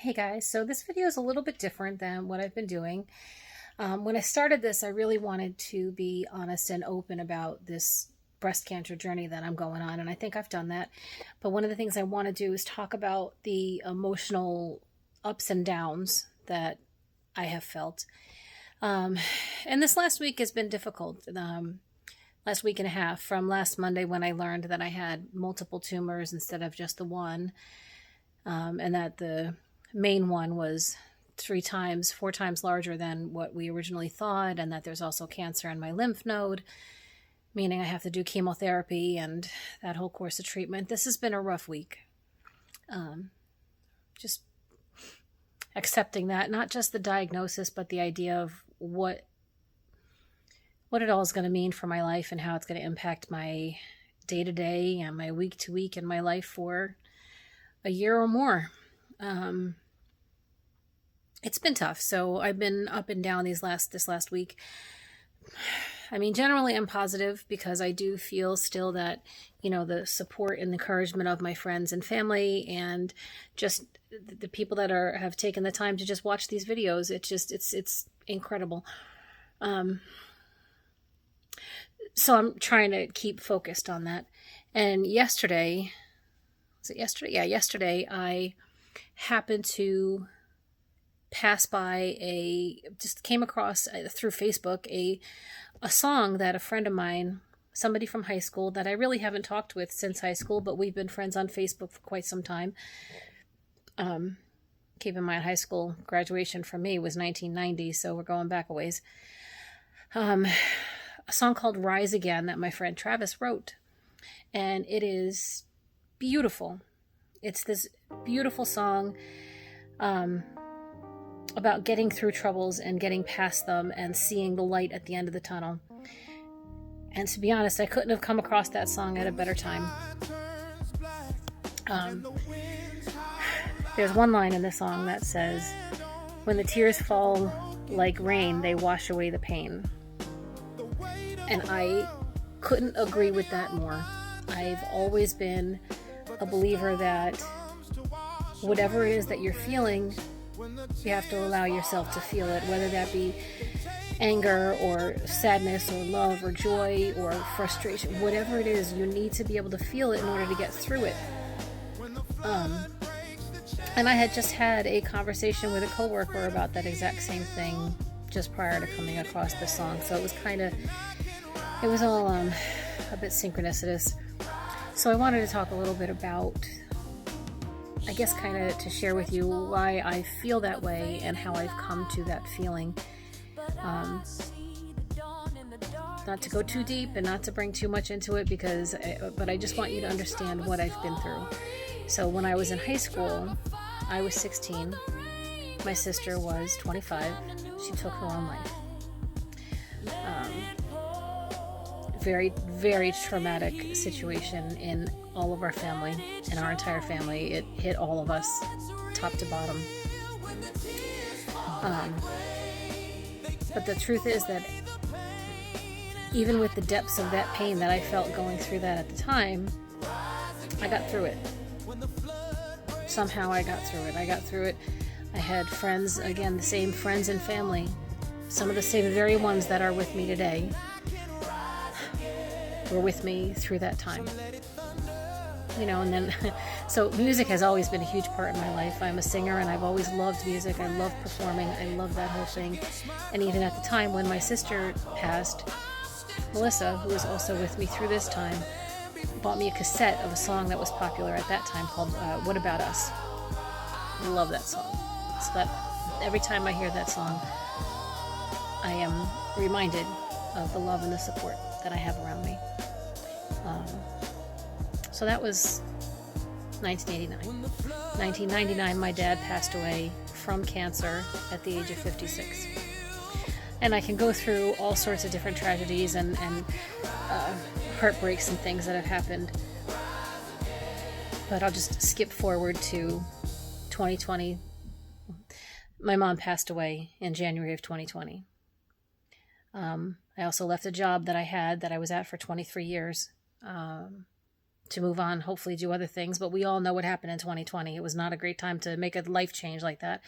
Hey guys, so this video is a little bit different than what I've been doing. When I started this, I really wanted to be honest and open about this breast cancer journey that I'm going on, and I think I've done that. But one of the things I want to do is talk about the emotional ups and downs that I have felt. Um, and this last week has been difficult. Last week and a half, from last Monday when I learned that I had multiple tumors instead of just the one, and that the main one was 4 times larger than what we originally thought, and that there's also cancer in my lymph node, meaning I have to do chemotherapy and that whole course of treatment. This has been a rough week. Just accepting that, not just the diagnosis, but the idea of what it all is going to mean for my life and how it's going to impact my day to day and my week to week and my life for a year or more. It's been tough. So I've been up and down this last week. I mean, generally I'm positive because I do feel still that, the support and encouragement of my friends and family and just the people that have taken the time to just watch these videos. It's incredible. So I'm trying to keep focused on that. And yesterday, was it yesterday? Yeah, yesterday I happened to pass by just came across through Facebook a song that a friend of mine, somebody from high school that I really haven't talked with since high school, but we've been friends on Facebook for quite some time. Keep in mind, high school graduation for me was 1990, so we're going back a ways. A song called Rise Again that my friend Travis wrote, and it is beautiful. It's this beautiful song about getting through troubles and getting past them and seeing the light at the end of the tunnel. And to be honest, I couldn't have come across that song at a better time. There's one line in the song that says, "When the tears fall like rain, they wash away the pain." And I couldn't agree with that more. I've always been a believer that whatever it is that you're feeling, you have to allow yourself to feel it, whether that be anger or sadness or love or joy or frustration. Whatever it is, you need to be able to feel it in order to get through it. And I had just had a conversation with a coworker about that exact same thing just prior to coming across the song. So it was all a bit synchronicitous. So I wanted to talk a little bit about, I guess, kind of to share with you why I feel that way and how I've come to that feeling. Not to go too deep and not to bring too much into it but I just want you to understand what I've been through. So when I was in high school, I was 16. My sister was 25. She took her own life. Very, very traumatic situation in all of our family, in our entire family. It hit all of us, top to bottom. But the truth is that even with the depths of that pain that I felt going through that at the time, I got through it. Somehow I got through it. I had friends, again, the same friends and family, some of the same very ones that are with me today, were with me through that time. And then, so music has always been a huge part of my life. I'm a singer and I've always loved music. I love performing. I love that whole thing. And even at the time when my sister passed, Melissa, who was also with me through this time, bought me a cassette of a song that was popular at that time called What About Us. I love that song. So that every time I hear that song, I am reminded of the love and the support that I have around me. So that was 1989. 1999, my dad passed away from cancer at the age of 56. And I can go through all sorts of different tragedies and heartbreaks and things that have happened. But I'll just skip forward to 2020. My mom passed away in January of 2020. I also left a job that I was at for 23 years. to move on, hopefully do other things. But we all know what happened in 2020. It was not a great time to make a life change like that.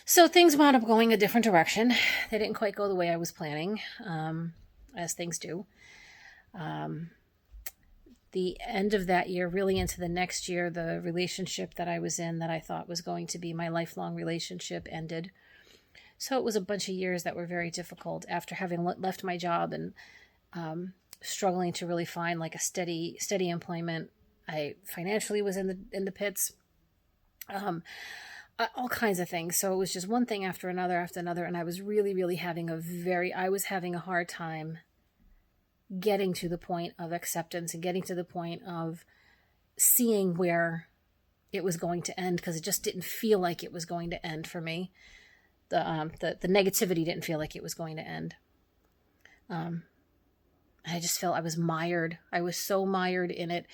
So things wound up going a different direction. They didn't quite go the way I was planning, as things do. The end of that year, really into the next year, the relationship that I was in that I thought was going to be my lifelong relationship ended. So it was a bunch of years that were very difficult after having left my job and struggling to really find like a steady employment. I financially was in the pits, all kinds of things. So it was just one thing after another, and I was really having a hard time getting to the point of acceptance and getting to the point of seeing where it was going to end, because it just didn't feel like it was going to end for me. The negativity didn't feel like it was going to end. I just felt I was mired. I was so mired in it.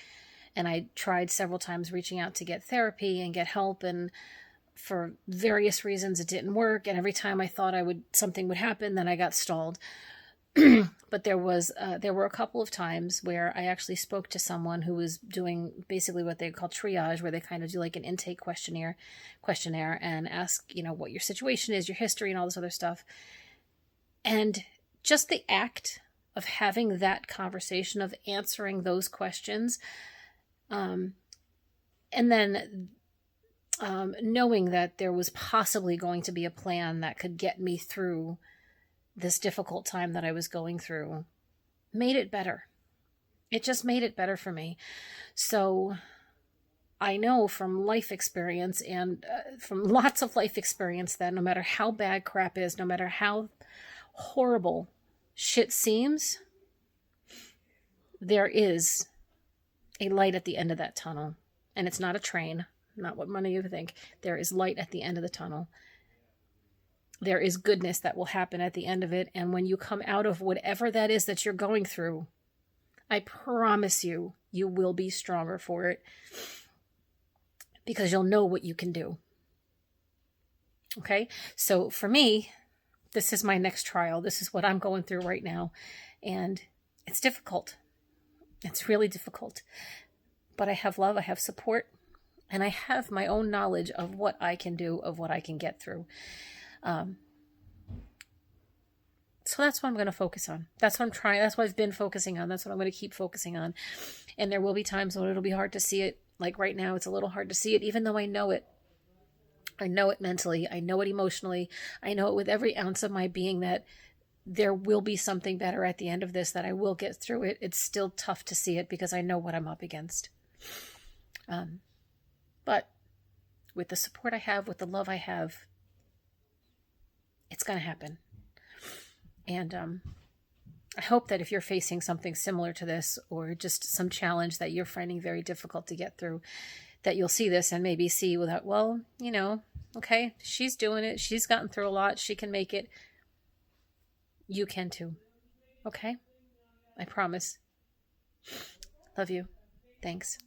And I tried several times reaching out to get therapy and get help. And for various reasons, it didn't work. And every time I thought something would happen, then I got stalled. But there were a couple of times where I actually spoke to someone who was doing basically what they call triage, where they kind of do like an intake questionnaire and ask, what your situation is, your history, and all this other stuff. And just the act of having that conversation, of answering those questions, and then knowing that there was possibly going to be a plan that could get me through this difficult time that I was going through, made it better. It just made it better for me. So I know from life experience and from lots of life experience that no matter how bad crap is, no matter how horrible shit seems, there is a light at the end of that tunnel. And it's not a train, not what many of you think. There is light at the end of the tunnel. There is goodness that will happen at the end of it. And when you come out of whatever that is that you're going through, I promise you, you will be stronger for it, because you'll know what you can do. Okay? So for me, this is my next trial. This is what I'm going through right now. And it's difficult. It's really difficult. But I have love, I have support, and I have my own knowledge of what I can do, of what I can get through. So that's what I'm going to focus on. That's what I'm trying. That's what I've been focusing on. That's what I'm going to keep focusing on. And there will be times when it'll be hard to see it. Like right now, it's a little hard to see it, even though I know it. I know it mentally. I know it emotionally. I know it with every ounce of my being that there will be something better at the end of this, that I will get through it. It's still tough to see it because I know what I'm up against. But with the support I have, with the love I have, it's going to happen. And I hope that if you're facing something similar to this, or just some challenge that you're finding very difficult to get through, that you'll see this and maybe see without, well, okay, she's doing it. She's gotten through a lot. She can make it. You can too. Okay? I promise. Love you. Thanks.